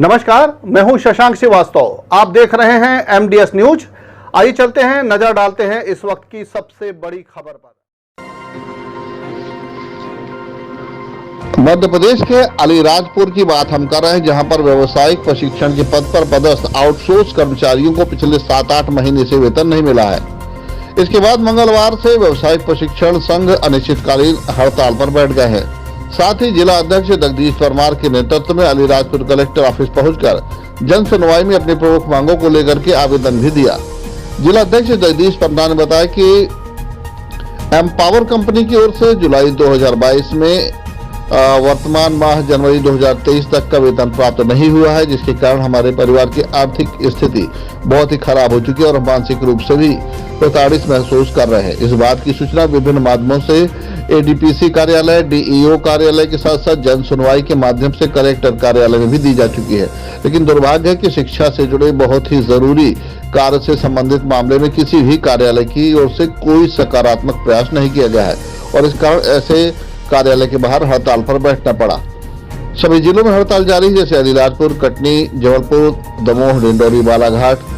नमस्कार, मैं हूं शशांक श्रीवास्तव। आप देख रहे हैं एमडीएस न्यूज। आइए चलते हैं, नजर डालते हैं इस वक्त की सबसे बड़ी खबर पर। मध्य प्रदेश के अलीराजपुर की बात हम कर रहे हैं, जहां पर व्यावसायिक प्रशिक्षण के पद पर पदस्थ आउटसोर्स कर्मचारियों को पिछले 7-8 महीने से वेतन नहीं मिला है। इसके बाद मंगलवार से व्यावसायिक प्रशिक्षण संघ अनिश्चितकालीन हड़ताल पर बैठ गए हैं। साथ ही जिला अध्यक्ष जगदीश परमार के नेतृत्व में अलीराजपुर कलेक्टर ऑफिस पहुंचकर जन सुनवाई में अपनी प्रमुख मांगों को लेकर के आवेदन भी दिया। जिला अध्यक्ष जगदीश परमार ने बताया कि एम्पावर कंपनी की ओर से जुलाई 2022 में वर्तमान माह जनवरी 2023 तक का वेतन प्राप्त नहीं हुआ है, जिसके कारण हमारे परिवार की आर्थिक स्थिति बहुत ही खराब हो चुकी है और मानसिक रूप से भी प्रताड़ित महसूस कर रहे हैं। इस बात की सूचना विभिन्न माध्यमों से एडीपीसी कार्यालय, डीईओ कार्यालय के साथ साथ जन सुनवाई के माध्यम से कलेक्टर कार्यालय में भी दी जा चुकी है। लेकिन दुर्भाग्य है कि शिक्षा से जुड़े बहुत ही जरूरी कार्य से संबंधित मामले में किसी भी कार्यालय की ओर से कोई सकारात्मक प्रयास नहीं किया गया है और इस कारण ऐसे कार्यालय के बाहर हड़ताल पर बैठना पड़ा। सभी जिलों में हड़ताल जारी है, जैसे अलीराजपुर, कटनी, जबलपुर, दमोह, डिंडौरी, बालाघाट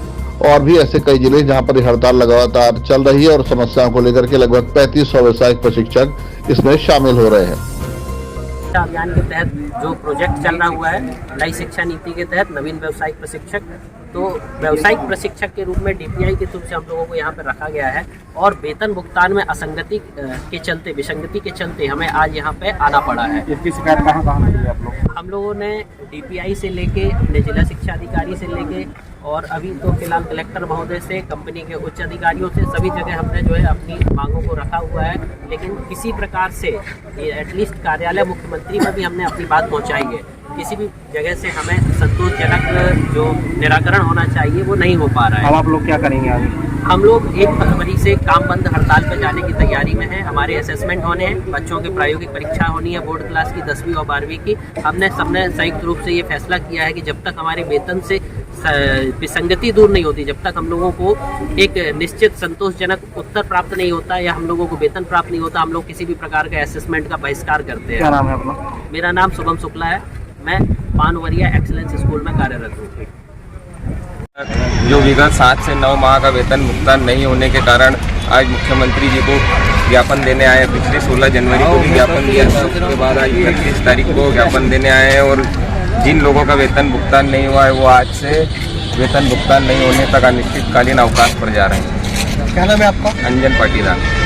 और भी ऐसे कई जिले जहां पर हड़ताल लगातार चल रही है और समस्याओं को लेकर के लगभग 3500 व्यावसायिक प्रशिक्षक इसमें शामिल हो रहे हैं। अभियान के तहत जो प्रोजेक्ट चल रहा हुआ है, नई शिक्षा नीति के तहत नवीन व्यावसायिक प्रशिक्षक, तो व्यावसायिक प्रशिक्षक के रूप में डीपीआई के थ्रू से हम लोगों को यहाँ पर रखा गया है और वेतन भुगतान में असंगति के चलते, विसंगति के चलते हमें आज यहाँ पे आना पड़ा है। इसकी शिकायत कहाँ मिली है आप लोग? हम लोगों ने डीपीआई से लेके अपने जिला शिक्षा अधिकारी से लेके और अभी तो फिलहाल कलेक्टर महोदय से, कंपनी के उच्च अधिकारियों से, सभी जगह हमने जो है अपनी मांगों को रखा हुआ है। लेकिन किसी प्रकार से एटलीस्ट कार्यालय मुख्यमंत्री में भी हमने अपनी बात पहुंचाई है। किसी भी जगह से हमें संतोषजनक जो निराकरण होना चाहिए वो नहीं हो पा रहा है। अब आप लोग क्या करेंगे आगे? हम लोग 1 फरवरी से काम बंद हड़ताल पर जाने की तैयारी में हैं। हमारे असेसमेंट होने हैं, बच्चों की प्रायोगिक परीक्षा होनी है बोर्ड क्लास की 10वीं और 12वीं की। हमने सबने संयुक्त रूप से ये फैसला किया है कि जब तक हमारे वेतन से विसंगति दूर नहीं होती, जब तक हम लोगों को एक निश्चित संतोषजनक उत्तर प्राप्त नहीं होता या हम लोगों को वेतन प्राप्त नहीं होता, हम लोग किसी भी प्रकार का असेसमेंट का बहिष्कार करते हैं। क्या नाम है अपना? मेरा नाम शुभम शुक्ला है। मैं पानवरिया एक्सीलेंस स्कूल में कार्यरत हूँ। जो विगत 7 से 9 माह का वेतन भुगतान नहीं होने के कारण आज मुख्यमंत्री जी को ज्ञापन देने आए। पिछले 16 जनवरी को भी ज्ञापन दिया था, उसके बाद आज 31 तारीख को ज्ञापन देने आए हैं और जिन लोगों का वेतन भुगतान नहीं हुआ है वो आज से वेतन भुगतान नहीं होने तक अनिश्चितकालीन अवकाश पर जा रहे हैं। क्या नाम है आपका? अंजन पाटीदार।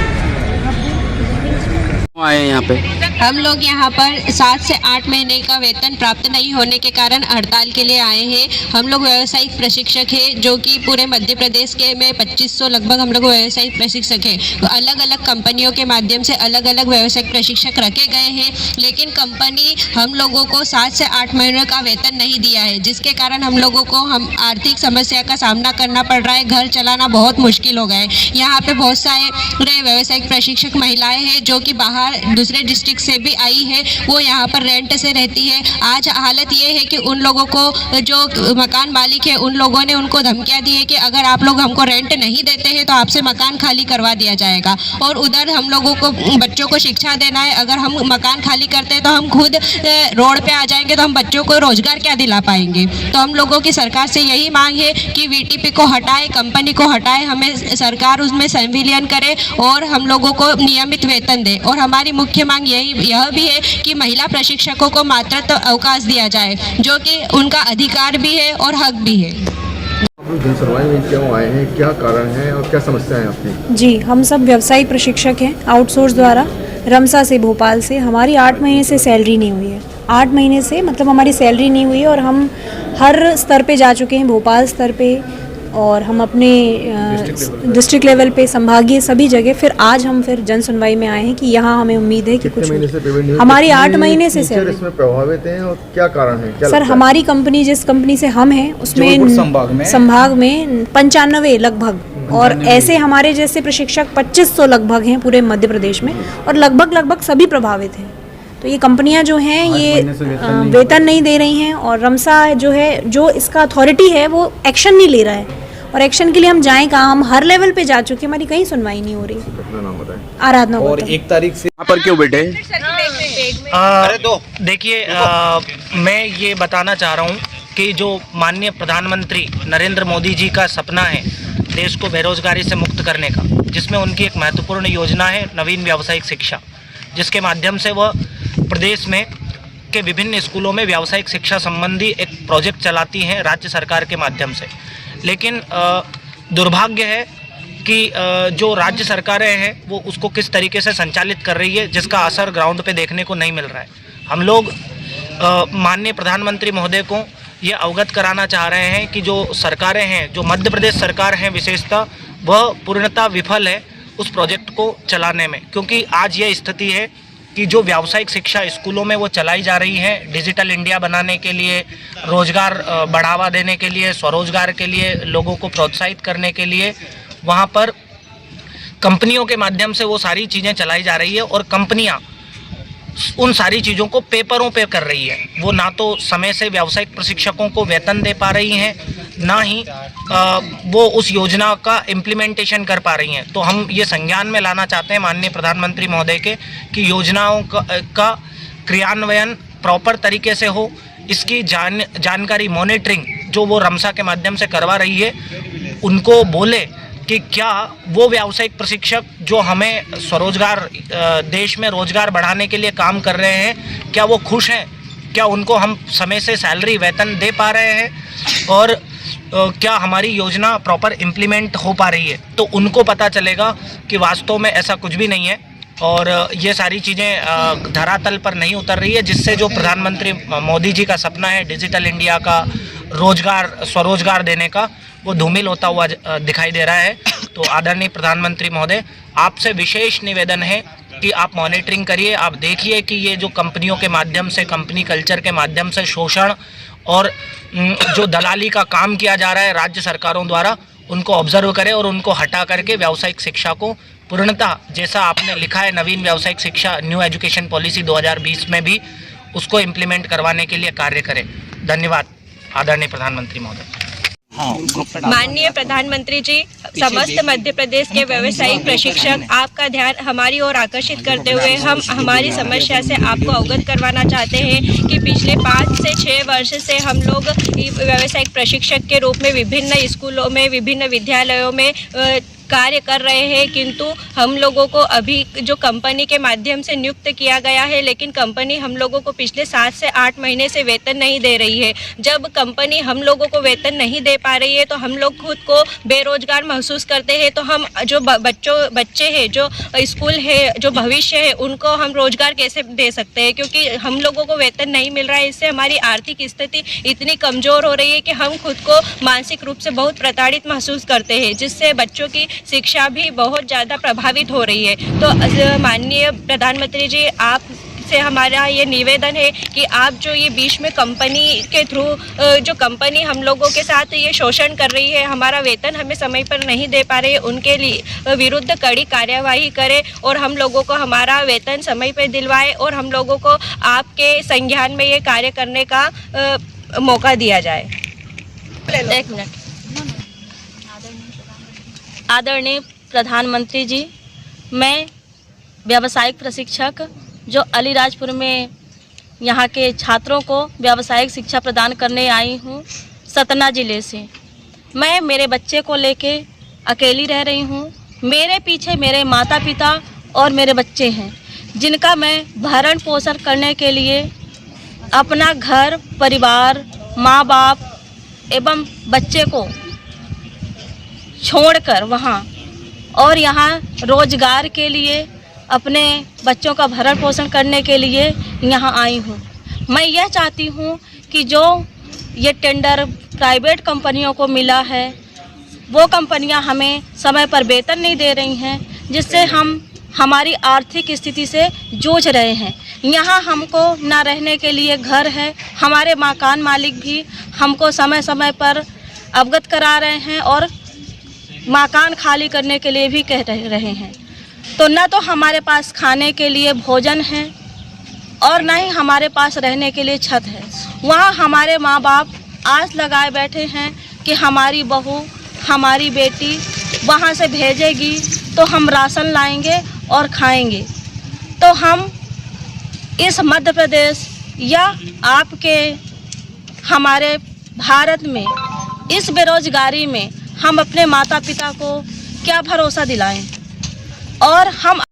आए यहाँ पे हम लोग यहाँ पर 7 से 8 महीने का वेतन प्राप्त नहीं होने के कारण हड़ताल के लिए आए हैं। हम लोग व्यावसायिक प्रशिक्षक हैं, जो कि पूरे मध्य प्रदेश के में 2500 लगभग हम लोग व्यावसायिक प्रशिक्षक हैं। तो अलग अलग कंपनियों के माध्यम से अलग अलग व्यावसायिक प्रशिक्षक रखे गए हैं, लेकिन कंपनी हम लोगों को 7 से 8 महीने का वेतन नहीं दिया है, जिसके कारण हम लोगों को आर्थिक समस्या का सामना करना पड़ रहा है। घर चलाना बहुत मुश्किल हो गया है। यहाँ पे बहुत सारे व्यावसायिक प्रशिक्षक महिलाएँ हैं जो कि बाहर दूसरे डिस्ट्रिक्ट से भी आई है, वो यहाँ पर रेंट से रहती है। आज हालत ये है कि उन लोगों को, जो मकान मालिक है, उन लोगों ने उनको धमकियाँ दी है कि अगर आप लोग हमको रेंट नहीं देते हैं तो आपसे मकान खाली करवा दिया जाएगा। और उधर हम लोगों को बच्चों को शिक्षा देना है, अगर हम मकान खाली करते हैं तो हम खुद रोड पे आ जाएंगे, तो हम बच्चों को रोजगार क्या दिला पाएंगे। तो हम लोगों की सरकार से यही मांग है कि वीटीपी को हटाए, कंपनी को हटाए, हमें सरकार उसमें संविलियन करे और हम लोगों को नियमित वेतन दे। और हमारी मुख्य मांग यह भी है कि महिला प्रशिक्षकों को मातृत्व अवकाश दिया जाए, जो कि उनका अधिकार भी है और हक भी है। जन सुनवाई में क्यों आए हैं, क्या कारण है और क्या समस्या है आपकी? जी, हम सब व्यावसायिक प्रशिक्षक हैं, आउटसोर्स द्वारा, रमसा से, भोपाल से। हमारी 8 महीने से सैलरी नहीं हुई है। 8 महीने से मतलब हमारी सैलरी नहीं हुई है और हम हर स्तर पे जा चुके हैं, भोपाल स्तर पे और हम अपने डिस्ट्रिक्ट लेवल पे, संभागीय, सभी जगह। फिर आज हम फिर जन सुनवाई में आए हैं कि यहाँ हमें उम्मीद है कि कुछ हमारी 8 महीने से सैलरी इसमें प्रभावित हैं और क्या कारण है? क्या सर, हमारी कंपनी, जिस कंपनी से हम हैं उसमें संभाग में 95 लगभग, और ऐसे हमारे जैसे प्रशिक्षक 2500 लगभग हैं पूरे मध्य प्रदेश में, और लगभग सभी प्रभावित हैं। तो ये कंपनियां जो हैं ये वेतन नहीं दे रही हैं और रमसा जो है, जो इसका अथॉरिटी है, वो एक्शन नहीं ले रहा है। और एक्शन के लिए हम जाएं कहाँ? हम हर लेवल पे जा चुके, हमारी कहीं सुनवाई नहीं हो रही। आराधना। और 1 तारीख से यहाँ पर क्यों बैठे? देखिए, मैं ये बताना चाह रहा हूँ कि जो माननीय प्रधानमंत्री नरेंद्र मोदी जी का सपना है देश को बेरोजगारी से मुक्त करने का, जिसमें उनकी एक महत्वपूर्ण योजना है नवीन व्यावसायिक शिक्षा, जिसके माध्यम से वह प्रदेश में के विभिन्न स्कूलों में व्यावसायिक शिक्षा संबंधी एक प्रोजेक्ट चलाती हैं राज्य सरकार के माध्यम से। लेकिन दुर्भाग्य है कि जो राज्य सरकारें हैं वो उसको किस तरीके से संचालित कर रही है, जिसका असर ग्राउंड पे देखने को नहीं मिल रहा है। हम लोग माननीय प्रधानमंत्री महोदय को ये अवगत कराना चाह रहे हैं कि जो सरकारें हैं, जो मध्य प्रदेश सरकार है विशेषतः, वह पूर्णतः विफल है उस प्रोजेक्ट को चलाने में, क्योंकि आज ये स्थिति है कि जो व्यावसायिक शिक्षा स्कूलों में वो चलाई जा रही है डिजिटल इंडिया बनाने के लिए, रोजगार बढ़ावा देने के लिए, स्वरोजगार के लिए, लोगों को प्रोत्साहित करने के लिए, वहाँ पर कंपनियों के माध्यम से वो सारी चीज़ें चलाई जा रही है और कंपनियाँ उन सारी चीज़ों को पेपरों पे कर रही है। वो ना तो समय से व्यावसायिक प्रशिक्षकों को वेतन दे पा रही हैं, ना ही वो उस योजना का इम्प्लीमेंटेशन कर पा रही हैं। तो हम ये संज्ञान में लाना चाहते हैं माननीय प्रधानमंत्री महोदय के कि योजनाओं का क्रियान्वयन प्रॉपर तरीके से हो, इसकी जानकारी मॉनिटरिंग जो वो रमसा के माध्यम से करवा रही है, उनको बोले कि क्या वो व्यावसायिक प्रशिक्षक जो हमें स्वरोजगार देश में रोजगार बढ़ाने के लिए काम कर रहे हैं, क्या वो खुश हैं, क्या उनको हम समय से सैलरी वेतन दे पा रहे हैं और क्या हमारी योजना प्रॉपर इम्प्लीमेंट हो पा रही है। तो उनको पता चलेगा कि वास्तव में ऐसा कुछ भी नहीं है और ये सारी चीज़ें धरातल पर नहीं उतर रही है, जिससे जो प्रधानमंत्री मोदी जी का सपना है डिजिटल इंडिया का, रोजगार स्वरोजगार देने का, वो धूमिल होता हुआ दिखाई दे रहा है। तो आदरणीय प्रधानमंत्री महोदय, आपसे विशेष निवेदन है कि आप मॉनिटरिंग करिए, आप देखिए कि ये जो कंपनियों के माध्यम से, कंपनी कल्चर के माध्यम से शोषण और जो दलाली का काम किया जा रहा है राज्य सरकारों द्वारा, उनको ऑब्जर्व करें और उनको हटा करके व्यावसायिक शिक्षा को पूर्णतः जैसा आपने लिखा है नवीन व्यावसायिक शिक्षा न्यू एजुकेशन पॉलिसी 2020 में भी उसको इम्प्लीमेंट करवाने के लिए कार्य करें। धन्यवाद आदरणीय प्रधानमंत्री महोदय। माननीय प्रधानमंत्री जी, समस्त मध्य प्रदेश के व्यावसायिक प्रशिक्षक आपका ध्यान हमारी ओर आकर्षित करते हुए हम हमारी समस्या से आपको अवगत करवाना चाहते हैं कि पिछले 5 से 6 वर्ष से हम लोग व्यावसायिक प्रशिक्षक के रूप में विभिन्न स्कूलों में, विभिन्न विद्यालयों में कार्य कर रहे हैं, किंतु हम लोगों को अभी जो कंपनी के माध्यम से नियुक्त किया गया है, लेकिन कंपनी हम लोगों को पिछले 7 से 8 महीने से वेतन नहीं दे रही है। जब कंपनी हम लोगों को वेतन नहीं दे पा रही है तो हम लोग खुद को बेरोजगार महसूस करते हैं। तो हम जो बच्चे हैं, जो स्कूल है, जो भविष्य है, उनको हम रोजगार कैसे दे सकते हैं, क्योंकि हम लोगों को वेतन नहीं मिल रहा है। इससे हमारी आर्थिक स्थिति इतनी कमज़ोर हो रही है कि हम खुद को मानसिक रूप से बहुत प्रताड़ित महसूस करते हैं, जिससे बच्चों की शिक्षा भी बहुत ज़्यादा प्रभावित हो रही है। तो माननीय प्रधानमंत्री जी, आप से हमारा ये निवेदन है कि आप जो ये बीच में कंपनी के थ्रू जो कंपनी हम लोगों के साथ ये शोषण कर रही है, हमारा वेतन हमें समय पर नहीं दे पा रही है, उनके लिए विरुद्ध कड़ी कार्यवाही करें और हम लोगों को हमारा वेतन समय पर दिलवाए और हम लोगों को आपके संज्ञान में ये कार्य करने का मौका दिया जाए। एक मिनट। आदरणीय प्रधानमंत्री जी, मैं व्यावसायिक प्रशिक्षक जो अलीराजपुर में यहाँ के छात्रों को व्यावसायिक शिक्षा प्रदान करने आई हूँ, सतना ज़िले से। मैं मेरे बच्चे को लेके अकेली रह रही हूँ। मेरे पीछे मेरे माता पिता और मेरे बच्चे हैं, जिनका मैं भरण पोषण करने के लिए अपना घर परिवार, माँ बाप एवं बच्चे को छोड़कर वहाँ और यहाँ रोजगार के लिए अपने बच्चों का भरण पोषण करने के लिए यहाँ आई हूँ। मैं यह चाहती हूँ कि जो ये टेंडर प्राइवेट कंपनियों को मिला है, वो कंपनियाँ हमें समय पर वेतन नहीं दे रही हैं, जिससे हम हमारी आर्थिक स्थिति से जूझ रहे हैं। यहाँ हमको ना रहने के लिए घर है, हमारे मकान मालिक भी हमको समय समय पर अवगत करा रहे हैं और मकान खाली करने के लिए भी कह रहे हैं। तो न तो हमारे पास खाने के लिए भोजन है और न ही हमारे पास रहने के लिए छत है। वहाँ हमारे माँ बाप आस लगाए बैठे हैं कि हमारी बहू, हमारी बेटी वहाँ से भेजेगी तो हम राशन लाएंगे और खाएंगे। तो हम इस मध्य प्रदेश या आपके हमारे भारत में इस बेरोजगारी में हम अपने माता पिता को क्या भरोसा दिलाएं और हम